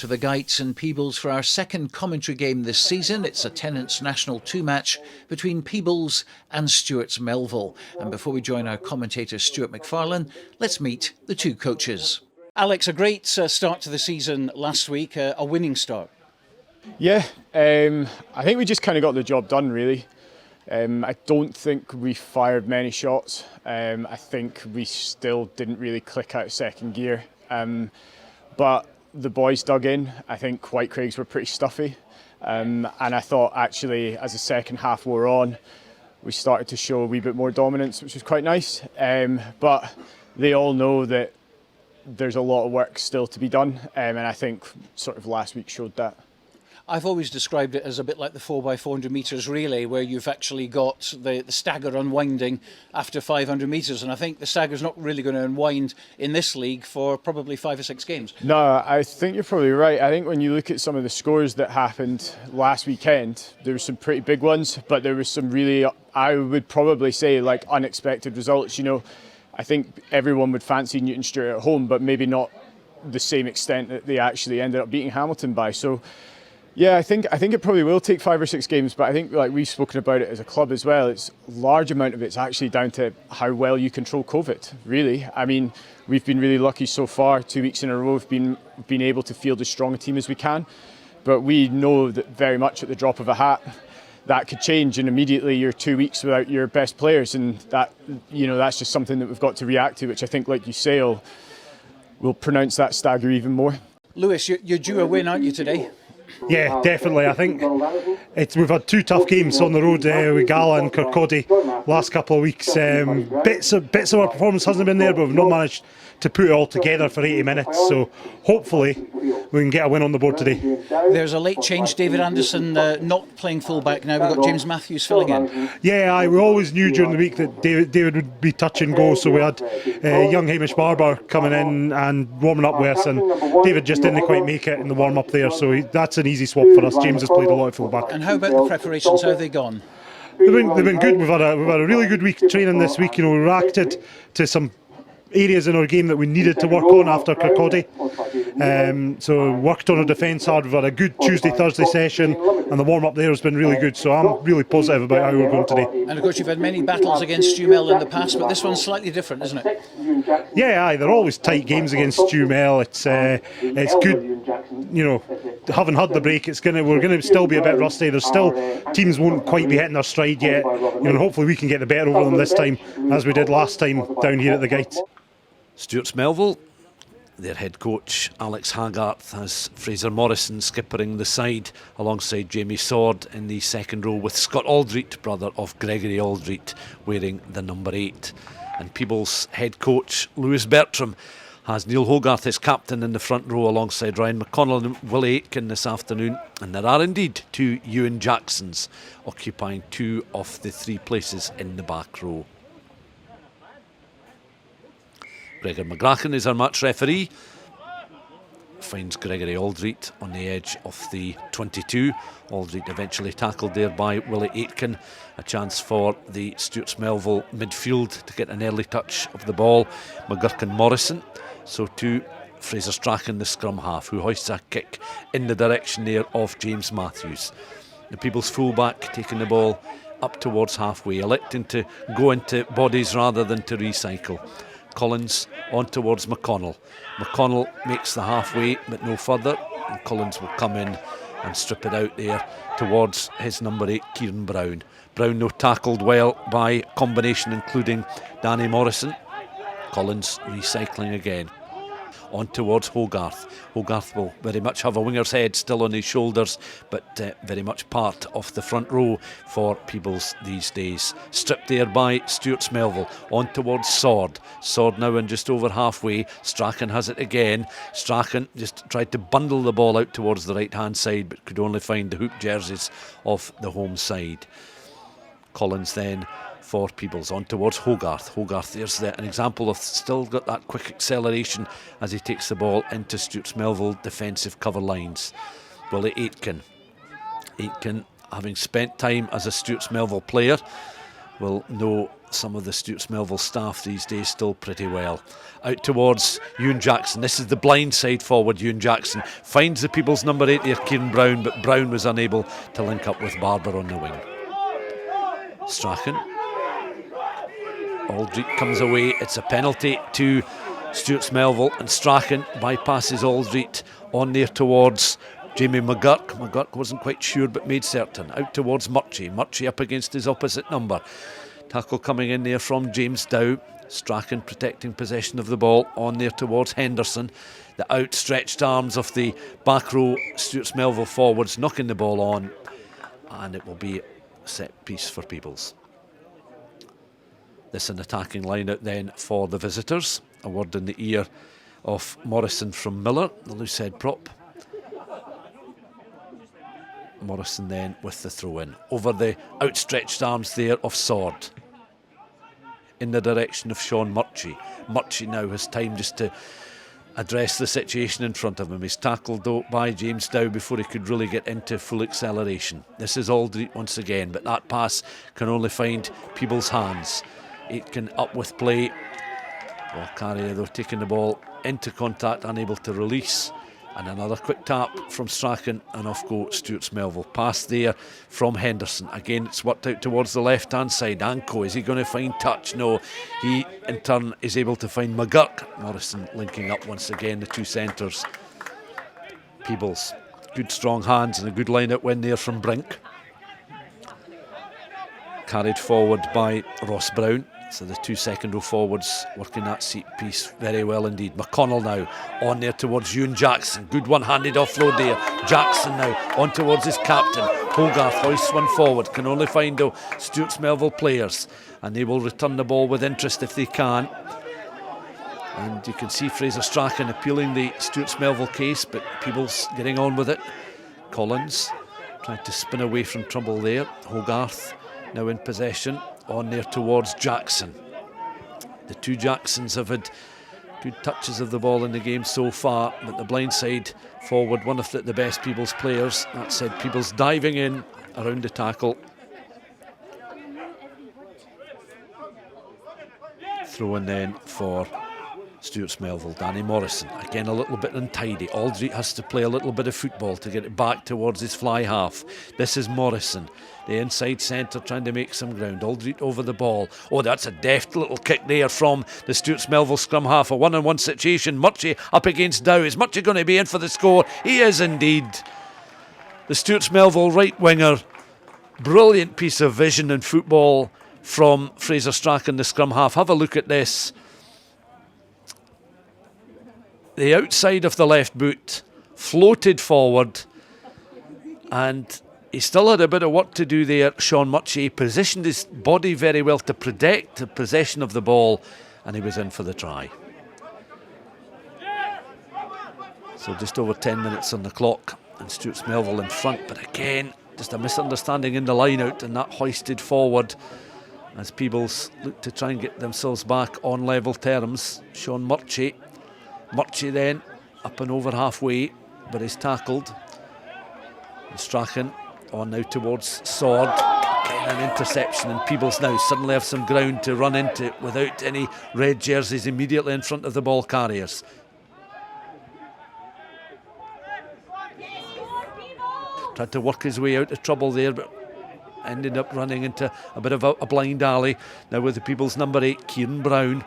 the Gytes and Peebles for our second commentary game this season. It's a Tennent's National 2 match between Peebles and Stuart's Melville. And before we join our commentator Stuart McFarlane, let's meet the two coaches. Alex, a great start to the season last week, a winning start. Yeah, I think we just kind of got the job done, really. I don't think we fired many shots. I think we still didn't really click out second gear. But the boys dug in. I think White Craigs were pretty stuffy. And I thought actually as the second half wore on, we started to show a wee bit more dominance, which was quite nice. But they all know that there's a lot of work still to be done. And I think sort of last week showed that. I've always described it as a bit like the 4x400 metres relay, where you've actually got the stagger unwinding after 500 metres, and I think the stagger's not really going to unwind in this league for probably 5 or 6 games. No, I think you're probably right. I think when you look at some of the scores that happened last weekend, there were some pretty big ones, but there was some really, I would probably say, like unexpected results. You know, I think everyone would fancy Newton Stewart at home, but maybe not the same extent that they actually ended up beating Hamilton by. So yeah, I think it probably will take 5 or 6 games, but I think like we've spoken about it as a club as well, it's a large amount of it's actually down to how well you control COVID, really. I mean, we've been really lucky so far. 2 weeks in a row we've been able to field as strong a team as we can, but we know that very much at the drop of a hat that could change, and immediately you're 2 weeks without your best players, and that, you know, that's just something that we've got to react to, which I think, like you say, will pronounce that stagger even more. Lewis, you're due a win, aren't you, today? Yeah, definitely. I think we've had 2 tough games on the road with Gala and Kirkcaldy last couple of weeks. Bits of our performance hasn't been there, but we've not managed to put it all together for 80 minutes. So hopefully we can get a win on the board today. There's a late change. David Anderson not playing full-back now. We've got James Matthews filling in. Yeah, we always knew during the week that David would be touch and go. So we had young Hamish Barber coming in and warming up with us, and David just didn't quite make it in the warm-up there. So that's an easy swap for us. James has played a lot of full-back. And how about the preparations? How have they gone? They've been good. We've had a really good week training this week. You know, we reacted to some areas in our game that we needed to work on after Kirkcaldy. So worked on our defence hard. We've had a good Tuesday-Thursday session, and the warm-up there has been really good. So I'm really positive about how we're going today. And of course you've had many battles against StewMel in the past, but this one's slightly different, isn't it? Yeah, they're always tight games against StewMel. It's good, you know, having had the break. We're going to still be a bit rusty. There's still teams won't quite be hitting their stride yet. You know, and hopefully we can get the better over them this time, as we did last time down here at the Gytes. Stuart's Melville, their head coach Alex Hagart has Fraser Morrison skippering the side alongside Jamie Sword in the second row, with Scott Aldrete, brother of Gregory Aldrete, wearing the number 8. And Peebles head coach Lewis Bertram has Neil Hagart as captain in the front row alongside Ryan McConnell and Willie Aitken this afternoon. And there are indeed 2 Euan Jacksons occupying 2 of the 3 places in the back row. Gregor McGrachen is our match referee. Finds Gregory Aldrete on the edge of the 22. Aldrete eventually tackled there by Willie Aitken. A chance for the Stuart's Melville midfield to get an early touch of the ball. McGurk and Morrison. So to Fraser Strachan, the scrum half, who hoists a kick in the direction there of James Matthews. The Peebles fullback taking the ball up towards halfway, electing to go into bodies rather than to recycle. Collins on towards McConnell. McConnell makes the halfway but no further, and Collins will come in and strip it out there towards his number 8, Kieran Brown. Brown though tackled well by combination including Danny Morrison. Collins recycling again. On towards Hagart. Hagart will very much have a winger's head still on his shoulders, but very much part of the front row for Peebles these days. Stripped there by Stuart's Melville. On towards Sword. Sword now in just over halfway. Strachan has it again. Strachan just tried to bundle the ball out towards the right hand side, but could only find the hoop jerseys of the home side. Collins then for Peebles on towards Hagart. Hagart, there's an example of still got that quick acceleration as he takes the ball into Stuart's Melville defensive cover lines. Willie Aitken. Aitken, having spent time as a Stuart's Melville player, will know some of the Stuart's Melville staff these days still pretty well. Out towards Euan Jackson. This is the blind side forward. Euan Jackson finds the Peebles number 8 there, Kieran Brown, but Brown was unable to link up with Barber on the wing. Strachan. Aldrich comes away. It's a penalty to Stuart's Melville, and Strachan bypasses Aldrich on there towards Jamie McGurk. McGurk wasn't quite sure but made certain. Out towards Murchie. Murchie up against his opposite number. Tackle coming in there from James Dow. Strachan protecting possession of the ball on there towards Henderson. The outstretched arms of the back row Stuart's Melville forwards knocking the ball on, and it will be a set piece for Peebles. This an attacking line out then for the visitors. A word in the ear of Morrison from Miller, the loose head prop. Morrison then with the throw in over the outstretched arms there of Sword in the direction of Sean Murchie. Murchie now has time just to address the situation in front of him. He's tackled though by James Dow before he could really get into full acceleration. This is Aldrich once again, but that pass can only find Peebles' hands. Aitken up with play. Ball carrier though taking the ball into contact, unable to release. And another quick tap from Strachan, and off go Stuart's Melville. Pass there from Henderson. Again, it's worked out towards the left-hand side. Anko, is he going to find touch? No. He, in turn, is able to find McGurk. Morrison linking up once again, the two centres. Peebles. Good strong hands and a good line-out win there from Brink. Carried forward by Ross Brown. So the two second row forwards working that seat piece very well indeed. McConnell now on there towards Euan Jackson. Good one-handed offload there. Jackson now on towards his captain. Hagart hoists one forward. Can only find though Stuart's Melville players, and they will return the ball with interest if they can. And you can see Fraser Strachan appealing the Stuart's Melville case, but Peebles getting on with it. Collins trying to spin away from trouble there. Hogarth now in possession. On there towards Jackson. The two Jacksons have had good touches of the ball in the game so far, but the blindside forward, one of the best Peebles players. That said, Peebles diving in around the tackle. Throw in then for Stuart's Melville. Danny Morrison, again a little bit untidy. Aldrich has to play a little bit of football to get it back towards his fly half. This is Morrison, the inside centre, trying to make some ground. Aldrich over the ball. Oh, that's a deft little kick there from the Stuart's Melville scrum half. A one-on-one situation. Murchie up against Dow. Is Murchie going to be in for the score? He is indeed. The Stuart's Melville right winger. Brilliant piece of vision and football from Fraser Strachan, the scrum half. Have a look at this. The outside of the left boot floated forward, and he still had a bit of work to do there. Sean Murchie positioned his body very well to protect the possession of the ball, and he was in for the try. So just over 10 minutes on the clock, and Stuart's Melville in front, but again just a misunderstanding in the line out, and that hoisted forward as Peebles look to try and get themselves back on level terms. Sean Murchie then up and over halfway, but is tackled. And Strachan on now towards Sword. Getting an interception, and Peebles now suddenly have some ground to run into without any red jerseys immediately in front of the ball carriers. Tried to work his way out of trouble there, but ended up running into a bit of a blind alley. Now with the Peebles number 8, Kieran Brown.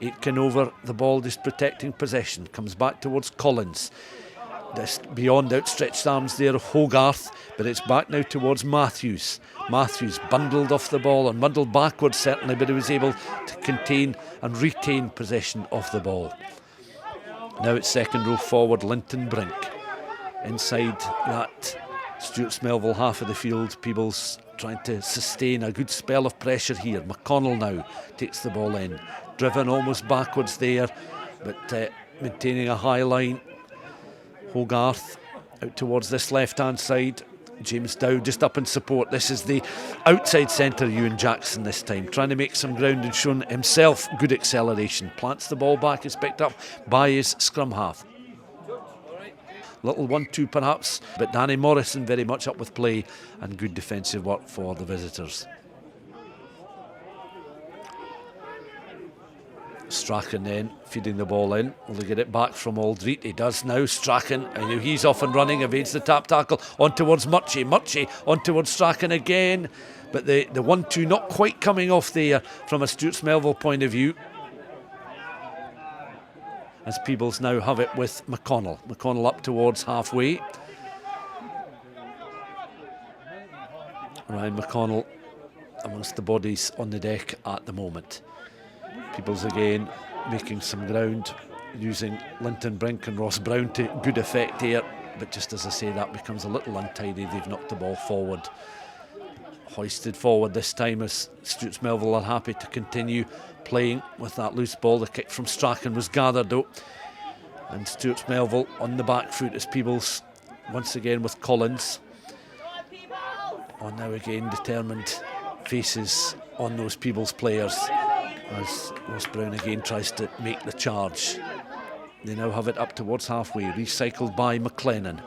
Aitken over the ball, just protecting possession. Comes back towards Collins. Just beyond outstretched arms there of Hogarth, but it's back now towards Matthews. Matthews bundled off the ball and bundled backwards certainly, but he was able to contain and retain possession of the ball. Now it's second row forward, Linton Brink. Inside that Stuart's Melville half of the field, Peebles trying to sustain a good spell of pressure here. McConnell now takes the ball in. Driven almost backwards there, but maintaining a high line. Hogarth out towards this left-hand side. James Dow just up in support. This is the outside centre, Euan Jackson this time, trying to make some ground and shown himself good acceleration. Plants the ball back, is picked up by his scrum half. Little 1-2 perhaps, but Danny Morrison very much up with play and good defensive work for the visitors. Strachan then feeding the ball in. Will he get it back from Aldreet? He does now. Strachan, I know he's off and running, evades the tap tackle on towards Murchie. Murchie on towards Strachan again. But the 1-2 not quite coming off there from a Stuart's Melville point of view. As Peebles now have it with McConnell. McConnell up towards halfway. Ryan McConnell amongst the bodies on the deck at the moment. Peebles again making some ground, using Linton Brink and Ross Brown to good effect here. But just as I say, that becomes a little untidy. They've knocked the ball forward. Hoisted forward this time as Stuart's Melville are happy to continue playing with that loose ball. The kick from Strachan was gathered though. And Stuart's Melville on the back foot as Peebles once again with Collins. On now again determined faces on those Peebles players as Ross Brown again tries to make the charge. They now have it up towards halfway, recycled by McLennan.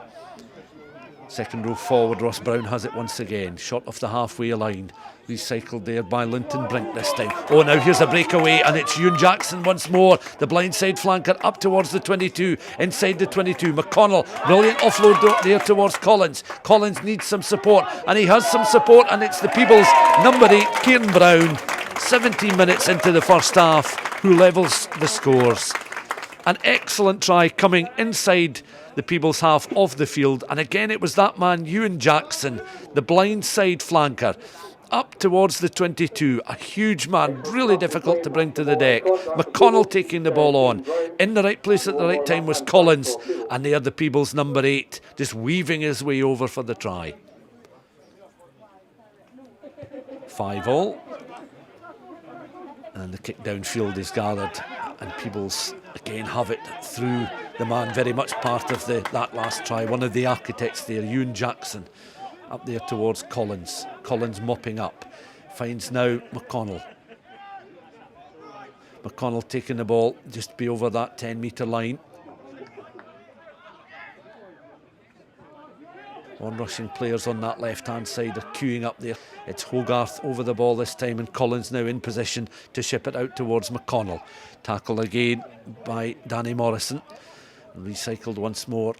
Second row forward, Ross Brown has it once again. Shot off the halfway line. Recycled there by Linton Brink this time. Oh, now here's a breakaway and it's Euan Jackson once more. The blindside flanker up towards the 22. Inside the 22. McConnell, brilliant offload there towards Collins. Collins needs some support and he has some support, and it's the Peebles number 8, Kieran Brown. 17 minutes into the first half, who levels the scores. An excellent try coming inside the Peebles half of the field, and again it was that man Euan Jackson, the blind side flanker, up towards the 22. A huge man, really difficult to bring to the deck. McConnell taking the ball on. In the right place at the right time was Collins, and there the Peebles number 8 just weaving his way over for the try. 5-all. And the kick downfield is gathered, and Peebles again have it through the man, very much part of that last try. One of the architects there, Euan Jackson, up there towards Collins. Collins mopping up, finds now McConnell. McConnell taking the ball just be over that 10-metre line. On-rushing players on that left-hand side are queuing up there. It's Hagart over the ball this time, and Collins now in position to ship it out towards McConnell. Tackle again by Danny Morrison. Recycled once more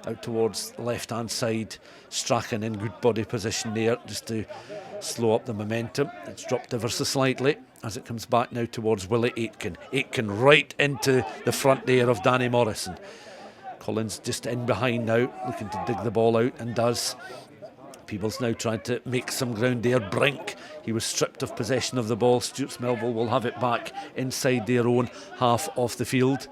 out towards the left-hand side. Strachan in good body position there just to slow up the momentum. It's dropped ever so slightly as it comes back now towards Willie Aitken. Aitken right into the front there of Danny Morrison. Collins just in behind now, looking to dig the ball out, and does. Peebles now trying to make some ground there. Brink, he was stripped of possession of the ball. Stuart's Melville will have it back inside their own half of the field.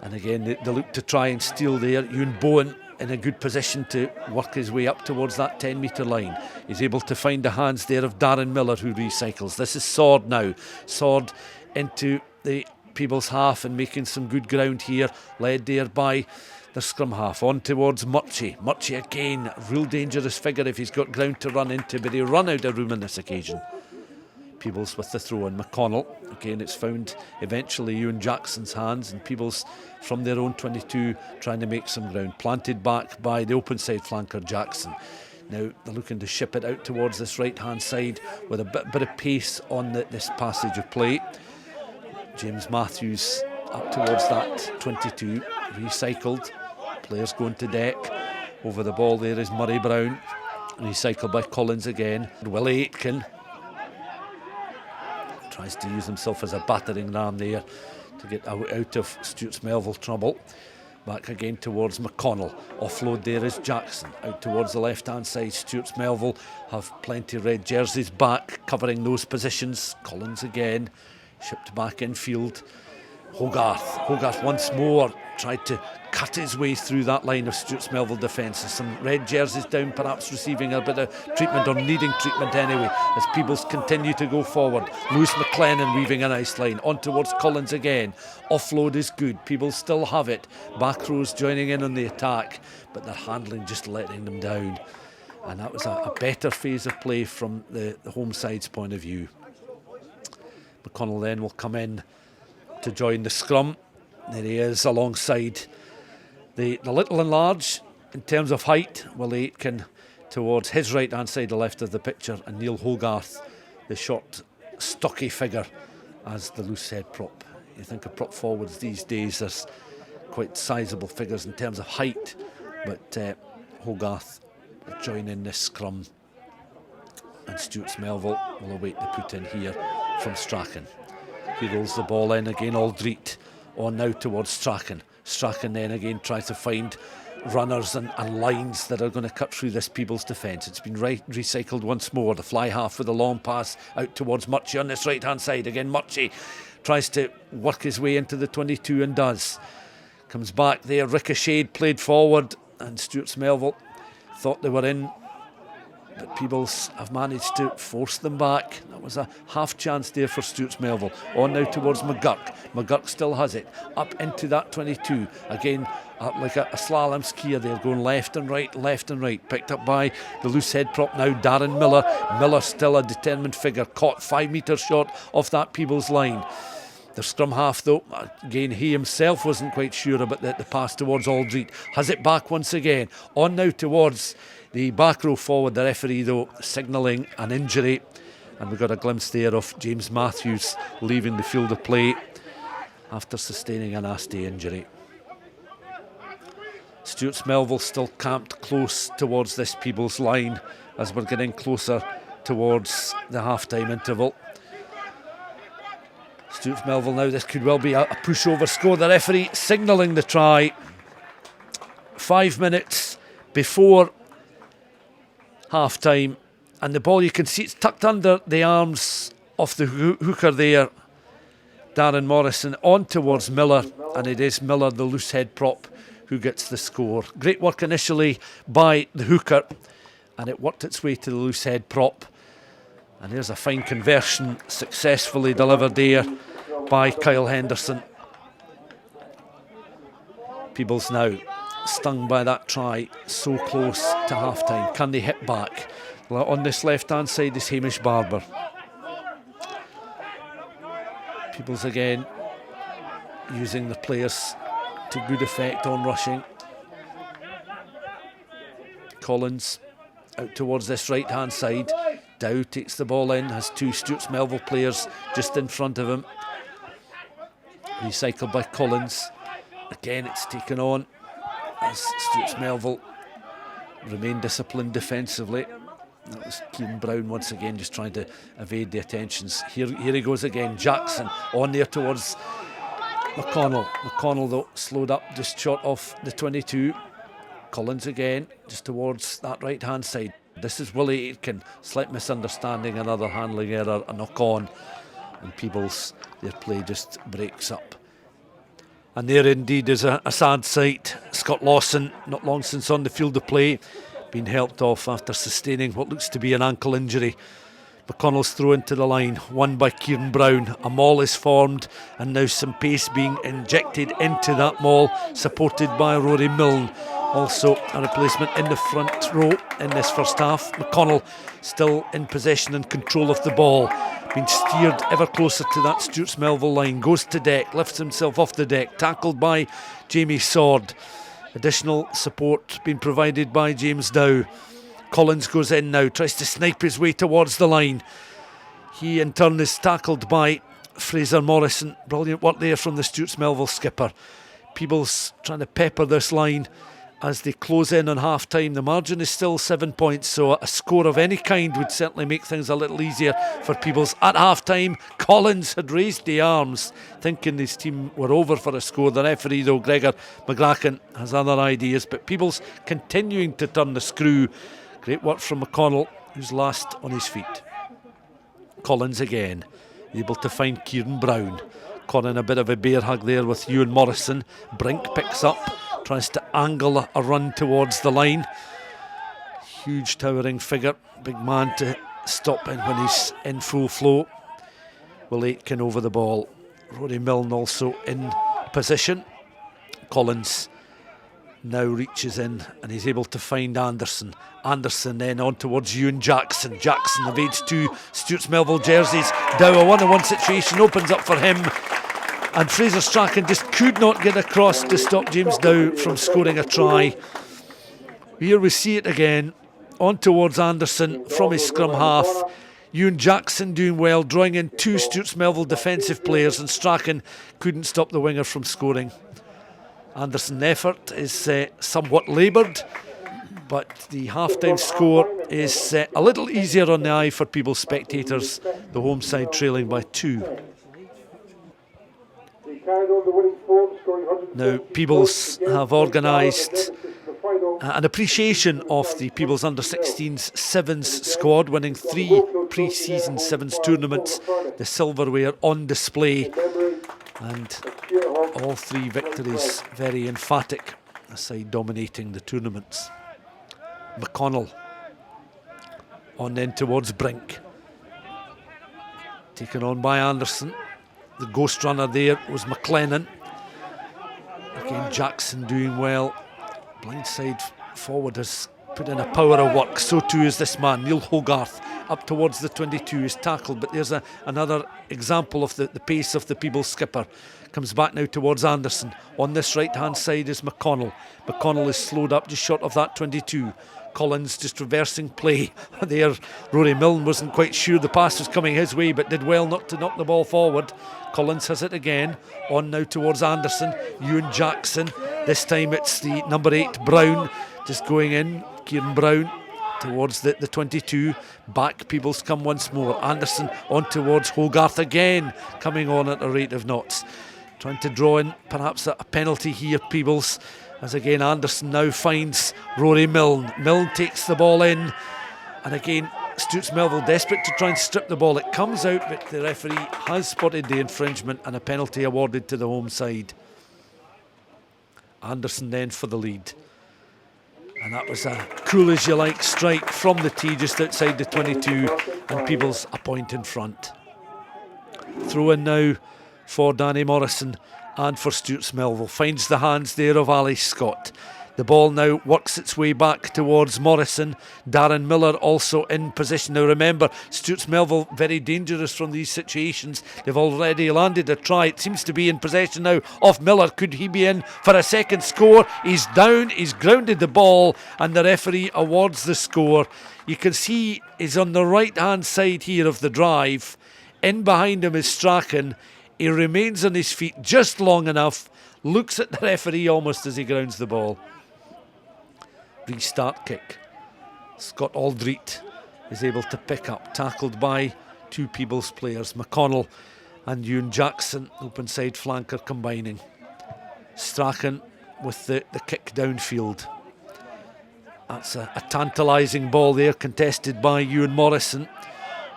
And again, they look to try and steal there. Euan Bowen in a good position to work his way up towards that 10-metre line. He's able to find the hands there of Darren Miller, who recycles. This is Sword now. Sword into the Peebles half and making some good ground here, led there by the scrum half. On towards Murchie. Murchie again, a real dangerous figure if he's got ground to run into, but he'll run out of room on this occasion. Peebles with the throw in. McConnell, again it's found eventually Euan Jackson's hands, and Peebles from their own 22 trying to make some ground. Planted back by the open side flanker Jackson. Now they're looking to ship it out towards this right hand side with a bit of pace on this passage of play. James Matthews up towards that 22, recycled. Players going to deck. Over the ball there is Murray Brown, recycled by Collins again. Willie Aitken tries to use himself as a battering ram there to get out of Stuart's Melville trouble. Back again towards McConnell. Offload there is Jackson. Out towards the left-hand side. Stuart's Melville have plenty of red jerseys back, covering those positions. Collins again. Shipped back infield. Hagart once more tried to cut his way through that line of Stuart's Melville defence. Some red jerseys down, perhaps receiving a bit of treatment, or needing treatment anyway, as Peebles continue to go forward. Lewis McLennan weaving a nice line. On towards Collins again. Offload is good. Peebles still have it. Back rows joining in on the attack, but their handling just letting them down. And that was a better phase of play from the home side's point of view. McConnell then will come in to join the scrum. There he is alongside the little and large in terms of height. Willie Aitken towards his right hand side, the left of the picture, and Neil Hagart, the short stocky figure as the loose head prop. You think of prop forwards these days, there's quite sizable figures in terms of height, but Hagart will join in this scrum, and Stewart's Melville will await the put in here from Strachan. He rolls the ball in again, Aldrete on now towards Strachan. Strachan then again tries to find runners and lines that are going to cut through this Peebles defence. It's been recycled once more. The fly half with a long pass out towards Murchie on this right hand side. Again Murchie tries to work his way into the 22 and does. Comes back there, ricocheted, played forward, and Stewart's Melville thought they were in, but Peebles have managed to force them back. That was a half chance there for Stuart's Melville. On now towards McGurk. McGurk still has it. Up into that 22. Again, like a slalom skier there, going left and right, left and right. Picked up by the loose head prop now, Darren Miller. Miller still a determined figure. Caught 5 metres short off that Peebles line. The scrum half though, again he himself wasn't quite sure about the pass towards Aldrete. Has it back once again. On now towards the back row forward. The referee though signalling an injury, and we got a glimpse there of James Matthews leaving the field of play after sustaining a nasty injury. Stuart's Melville still camped close towards this Peebles line as we're getting closer towards the half-time interval. Stuart's Melville now, this could well be a pushover score. The referee signalling the try 5 minutes before half-time, and the ball, you can see it's tucked under the arms of the hooker there, Darren Morrison, on towards Miller, and it is Miller, the loose head prop, who gets the score. Great work initially by the hooker, and it worked its way to the loose head prop, and there's a fine conversion successfully delivered there by Kyle Henderson. Peebles now stung by that try, so close to half-time. Can they hit back? Well, on this left-hand side is Hamish Barber. Peebles again using the players to good effect on rushing. Collins out towards this right-hand side. Dow takes the ball in, has 2 Stuart's Melville players just in front of him. Recycled by Collins. Again, it's taken on as Stuart's Melville remain disciplined defensively. That was Kieran Brown once again just trying to evade the attentions. Here he goes again. Jackson on there towards McConnell. McConnell though slowed up just short off the 22. Collins again just towards that right hand side. This is Willie Aitken. Slight misunderstanding, another handling error, a knock on, and Peebles, their play just breaks up. And there indeed is a sad sight. Scott Lawson, not long since on the field of play, been helped off after sustaining what looks to be an ankle injury. McConnell's throw into the line, won by Kieran Brown. A maul is formed, and now some pace being injected into that maul, supported by Rory Milne. Also a replacement in the front row in this first half. McConnell still in possession and control of the ball, being steered ever closer to that Stuart's Melville line. Goes to deck, lifts himself off the deck, tackled by Jamie Sword. Additional support being provided by James Dow. Collins goes in now, tries to snipe his way towards the line. He in turn is tackled by Fraser Morrison. Brilliant work there from the Stuart's Melville skipper. Peebles trying to pepper this line as they close in on half-time. The margin is still 7 points, so a score of any kind would certainly make things a little easier for Peebles. At half-time, Collins had raised the arms, thinking his team were over for a score. The referee, though, Gregor McGracken, has other ideas, but Peebles continuing to turn the screw. Great work from McConnell, who's last on his feet. Collins again, able to find Kieran Brown. Caught in a bit of a bear hug there with Euan Morrison. Brink picks up, tries to angle a run towards the line. Huge towering figure, big man to stop in when he's in full flow. Will Aitken over the ball. Rory Milne also in position. Collins now reaches in and he's able to find Anderson. Anderson then on towards Euan Jackson. Jackson evades 2 Stuart's Melville jerseys. Dow, a 1-on-1 situation opens up for him, and Fraser Strachan just could not get across to stop James Dow from scoring a try. Here we see it again, on towards Anderson from his scrum half. Euan Jackson doing well, drawing in 2 Stuart's Melville defensive players, and Strachan couldn't stop the winger from scoring. Anderson's effort is somewhat laboured, but the half-time score is a little easier on the eye for Peebles spectators, the home side trailing by 2. Now, Peebles have organised an appreciation of the Peebles Under-16s Sevens squad, winning 3 pre-season Sevens tournaments, the silverware on display, and all 3 victories very emphatic, a side dominating the tournaments. McConnell on then towards Brink, taken on by Anderson. The ghost runner there was McLennan. Again, Jackson doing well. Blindside forward has put in a power of work. So too is this man, Neil Hagart, up towards the 22, is tackled. But there's another example of the pace of the Peebles skipper. Comes back now towards Anderson. On this right-hand side is McConnell. McConnell is slowed up just short of that 22. Collins just reversing play there. Rory Milne wasn't quite sure the pass was coming his way, but did well not to knock the ball forward. Collins has it again. On now towards Anderson. Euan Jackson. This time it's the number 8 Brown just going in. Kieran Brown towards the 22. Back Peebles come once more. Anderson on towards Hagart again, coming on at a rate of knots. Trying to draw in perhaps a penalty here, Peebles, as again Anderson now finds Rory Milne. Milne takes the ball in, and again Stuart's Melville desperate to try and strip the ball. It comes out, but the referee has spotted the infringement and a penalty awarded to the home side. Anderson then for the lead. And that was a cool as you like strike from the tee just outside the 22, and Peebles a point in front. Throw in now for Danny Morrison and for Stuart's Melville. Finds the hands there of Ali Scott. The ball now works its way back towards Morrison. Darren Miller also in position. Now remember, Stuart's Melville very dangerous from these situations. They've already landed a try. It seems to be in possession now of Miller. Could he be in for a second score? He's down, he's grounded the ball, and the referee awards the score. You can see he's on the right hand side here of the drive. In behind him is Strachan. He remains on his feet just long enough, looks at the referee almost as he grounds the ball. Restart kick. Scott Aldreet is able to pick up, tackled by 2 Peebles players, McConnell and Euan Jackson, open side flanker combining. Strachan with the kick downfield. That's a tantalising ball there, contested by Euan Morrison,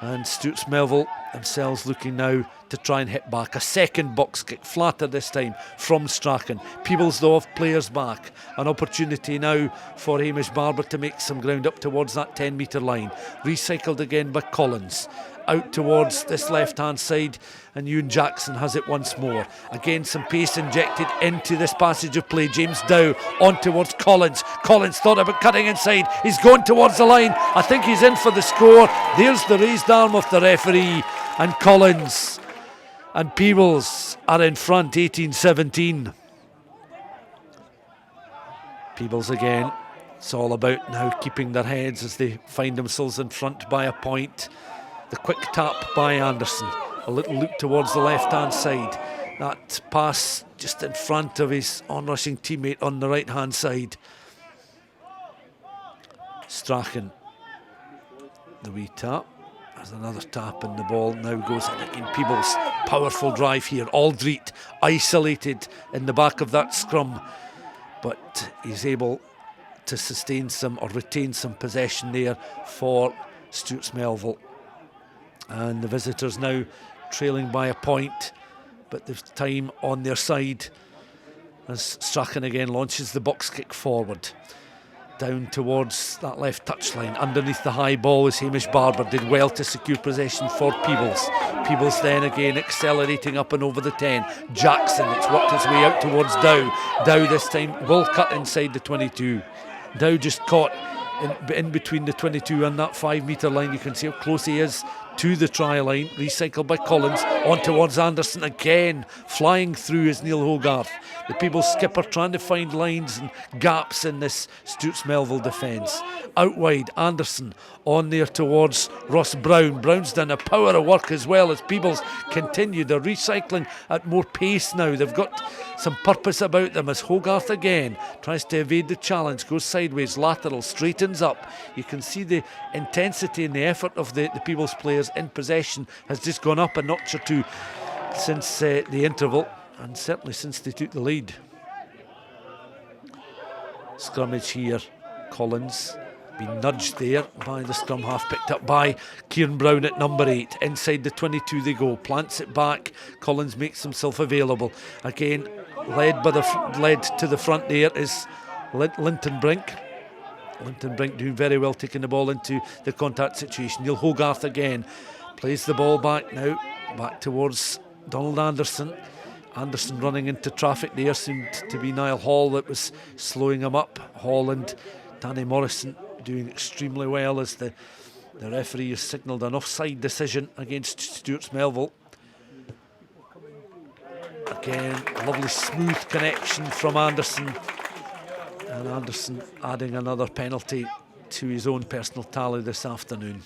and Stuart's Melville themselves looking now to try and hit back. A second box kick, flatter this time from Strachan. Peebles though have players back. An opportunity now for Hamish Barber to make some ground up towards that 10 metre line. Recycled again by Collins. Out towards this left hand side, and Euan Jackson has it once more. Again some pace injected into this passage of play. James Dow on towards Collins. Collins thought about cutting inside. He's going towards the line. I think he's in for the score. There's the raised arm of the referee, and Collins and Peebles are in front, 18-17. Peebles again. It's all about now keeping their heads as they find themselves in front by a point. The quick tap by Anderson. A little look towards the left-hand side. That pass just in front of his onrushing teammate on the right-hand side. Strachan. The wee tap. There's another tap, and the ball now goes in Peebles. Powerful drive here. Aldreet isolated in the back of that scrum, but he's able to sustain some or retain some possession there for Stuart's Melville. And the visitors now trailing by a point, but the time on their side as Strachan again launches the box kick forward. Down towards that left touchline. Underneath the high ball is Hamish Barber. Did well to secure possession for Peebles. Peebles then again accelerating up and over the 10. Jackson, it's worked his way out towards Dow. Dow this time will cut inside the 22. Dow just caught in between the 22 and that 5 metre line. You can see how close he is to the try line, recycled by Collins, on towards Anderson again, flying through is Neil Hagart. The Peebles skipper trying to find lines and gaps in this Stuart's Melville defence. Out wide, Anderson on there towards Ross Brown. Brown's done a power of work as well as Peebles continue. They're recycling at more pace now. They've got some purpose about them as Hagart again tries to evade the challenge, goes sideways, lateral, straightens up. You can see the intensity and the effort of the Peebles players in possession has just gone up a notch or two since the interval, and certainly since they took the lead. Scrummage here, Collins been nudged there by the scrum half, picked up by Kieran Brown at number 8. Inside the 22 they go, plants it back, Collins makes himself available. Again, led to the front there is Linton Brink. Linton Brink doing very well, taking the ball into the contact situation. Neil Hagart again plays the ball back now, back towards Donald Anderson. Anderson running into traffic there, seemed to be Niall Hall that was slowing him up. Hall and Danny Morrison doing extremely well as the referee has signalled an offside decision against Stuart's Melville. Again, lovely smooth connection from Anderson, and Anderson adding another penalty to his own personal tally this afternoon.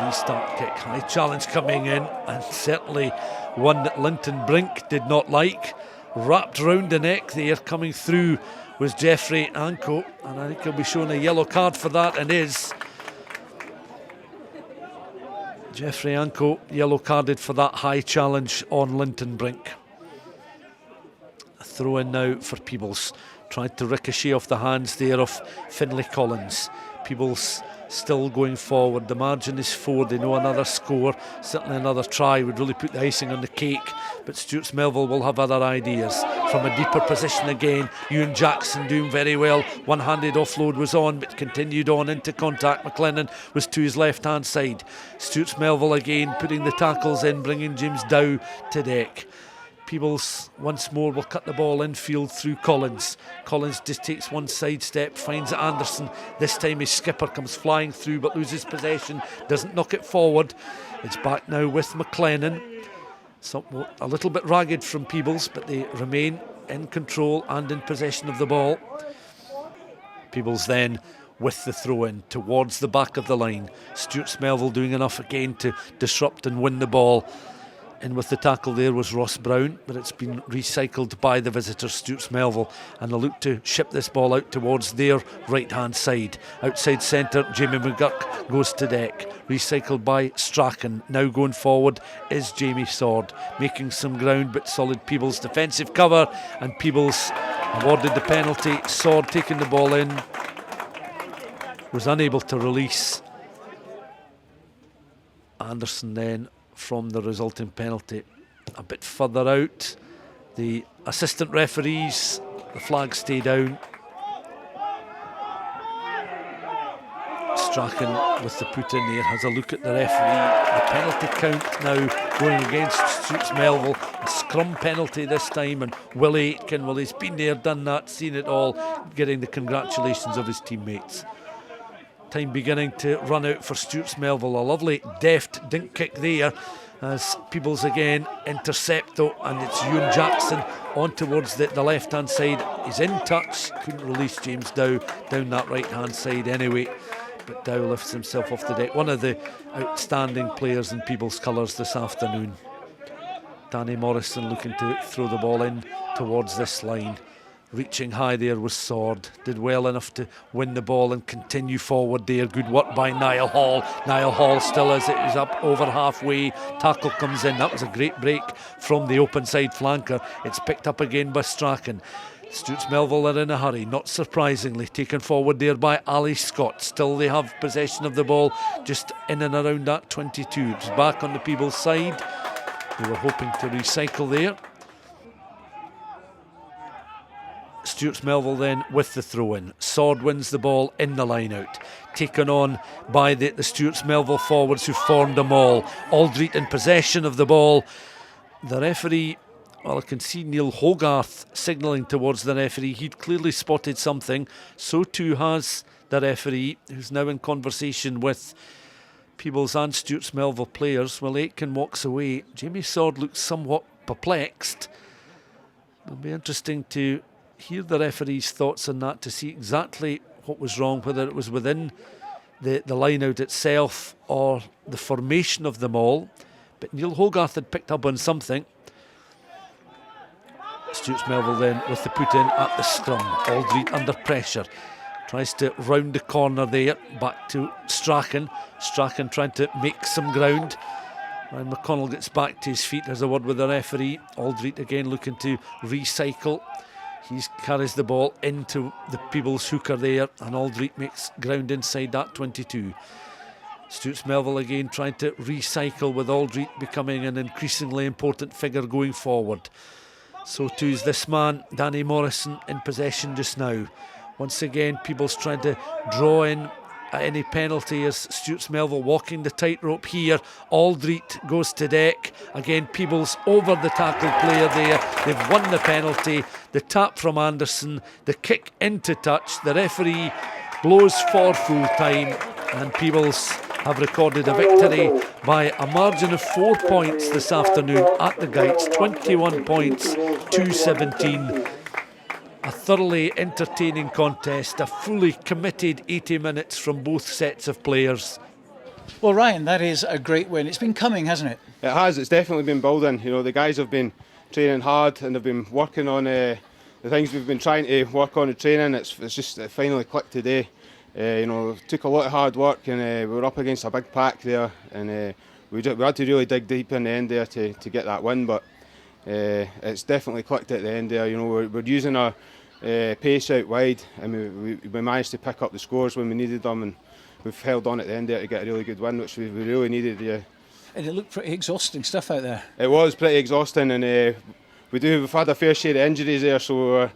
Restart kick, high challenge coming in, and certainly one that Linton Brink did not like. Wrapped round the neck there, coming through was Jeffrey Anko, and I think he'll be shown a yellow card for that, and is. Jeffrey Anko yellow carded for that high challenge on Linton Brink. A throw in now for Peebles. Tried to ricochet off the hands there of Finlay Collins. Peebles still going forward. The margin is 4. They know another score, certainly another try would really put the icing on the cake, but Stuart's Melville will have other ideas. From a deeper position again, Euan Jackson doing very well. One-handed offload was on, but continued on into contact. McLennan was to his left-hand side. Stuart's Melville again putting the tackles in, bringing James Dow to deck. Peebles once more will cut the ball infield through Collins. Collins just takes one sidestep, finds Anderson. This time his skipper comes flying through but loses possession, doesn't knock it forward. It's back now with McLennan. A little bit ragged from Peebles, but they remain in control and in possession of the ball. Peebles then with the throw-in towards the back of the line. Stuart's Melville doing enough again to disrupt and win the ball. In with the tackle there was Ross Brown, but it's been recycled by the visitors, Stuart's Melville, and they'll look to ship this ball out towards their right-hand side. Outside centre, Jamie McGurk goes to deck. Recycled by Strachan. Now going forward is Jamie Sword, making some ground, but solid Peebles defensive cover, and Peebles awarded the penalty. Sword taking the ball in, was unable to release. Anderson then from the resulting penalty. A bit further out, the assistant referees, the flags stay down. Strachan with the put in there has a look at the referee. The penalty count now going against Stuart's Melville. A scrum penalty this time, and Willie Aitken, well, he's been there, done that, seen it all, getting the congratulations of his teammates. Time beginning to run out for Stuart's Melville. A lovely deft dink kick there as Peebles again intercept though, and it's Euan Jackson on towards the left hand side. He's in touch, couldn't release James Dow down that right hand side anyway, but Dow lifts himself off the deck. One of the outstanding players in Peebles colours this afternoon. Danny Morrison looking to throw the ball in towards this line. Reaching high there was Sword. Did well enough to win the ball and continue forward there. Good work by Niall Hall. Niall Hall still as it is up over halfway. Tackle comes in. That was a great break from the open side flanker. It's picked up again by Strachan. Stuart's Melville are in a hurry, not surprisingly. Taken forward there by Ali Scott. Still they have possession of the ball just in and around that 22. It's back on the Peebles side. They were hoping to recycle there. Stuart's Melville then with the throw-in. Sword wins the ball in the line-out. Taken on by the Stuart's Melville forwards who formed them all. Aldrete in possession of the ball. The referee, well, I can see Neil Hagart signalling towards the referee. He'd clearly spotted something. So too has the referee, who's now in conversation with Peebles and Stuart's Melville players. Well, Aitken walks away. Jamie Sword looks somewhat perplexed. It'll be interesting to hear the referee's thoughts on that, to see exactly what was wrong, whether it was within the line out itself or the formation of them all. But Neil Hogarth had picked up on something. Stuart's Melville then with the put in at the scrum. Aldred under pressure. Tries to round the corner there. Back to Strachan. Strachan trying to make some ground. Ryan McConnell gets back to his feet. There's a word with the referee. Aldred again looking to recycle. He carries the ball into the Peebles hooker there, and Aldred makes ground inside that 22. Stuart's Melville again trying to recycle, with Aldred becoming an increasingly important figure going forward. So too is this man, Danny Morrison, in possession just now. Once again, Peebles trying to draw in at any penalty as Stuart's Melville walking the tightrope here. Aldred goes to deck. Again, Peebles over the tackled player there. They've won the penalty. The tap from Anderson. The kick into touch. The referee blows for full time. And Peebles have recorded a victory by a margin of 4 points this afternoon at the Gytes. 21 points to 17. A thoroughly entertaining contest, a fully committed 80 minutes from both sets of players. Well, Ryan, that is a great win. It's been coming, hasn't it? It has. It's definitely been building. You know, the guys have been training hard and they've been working on the things we've been trying to work on in training. It finally clicked today. You know, it took a lot of hard work, and we were up against a big pack there, and we had to really dig deep in the end there to get that win. But it's definitely clicked at the end there. You know, we're using our pace out wide, and we managed to pick up the scores when we needed them, and we've held on at the end there to get a really good win, which we really needed. Yeah. And it looked pretty exhausting stuff out there. It was pretty exhausting, and we've had a fair share of injuries there, so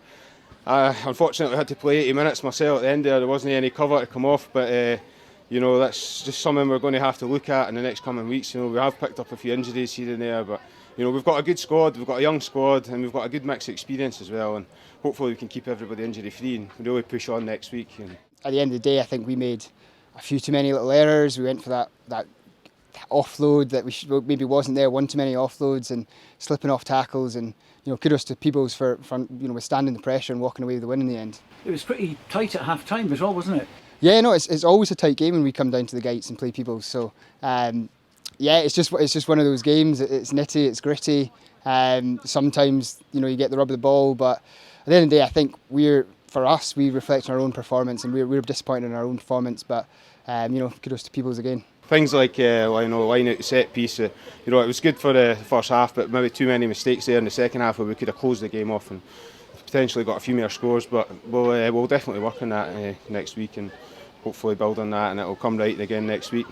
unfortunately I had to play 80 minutes myself at the end there. There wasn't any cover to come off, but you know, that's just something we're going to have to look at in the next coming weeks. You know, we have picked up a few injuries here and there, but you know, we've got a good squad, we've got a young squad, and we've got a good mix of experience as well, and hopefully we can keep everybody injury free and really push on next week. At the end of the day, I think we made a few too many little errors. We went for that offload that maybe wasn't there, one too many offloads and slipping off tackles, and you know, kudos to Peebles for you know, withstanding the pressure and walking away with the win in the end. It was pretty tight at half time as well, wasn't it? Yeah, no, it's always a tight game when we come down to the Gytes and play Peebles. So yeah, it's just one of those games. It's nitty, it's gritty. Sometimes you know, you get the rub of the ball, but at the end of the day, I think we reflect on our own performance, and we're disappointed in our own performance. But you know, kudos to Peebles again. Things like you know, line out the set piece. You know, it was good for the first half, but maybe too many mistakes there in the second half where we could have closed the game off and potentially got a few more scores. But we'll definitely work on that next week and hopefully build on that, and it will come right again next week.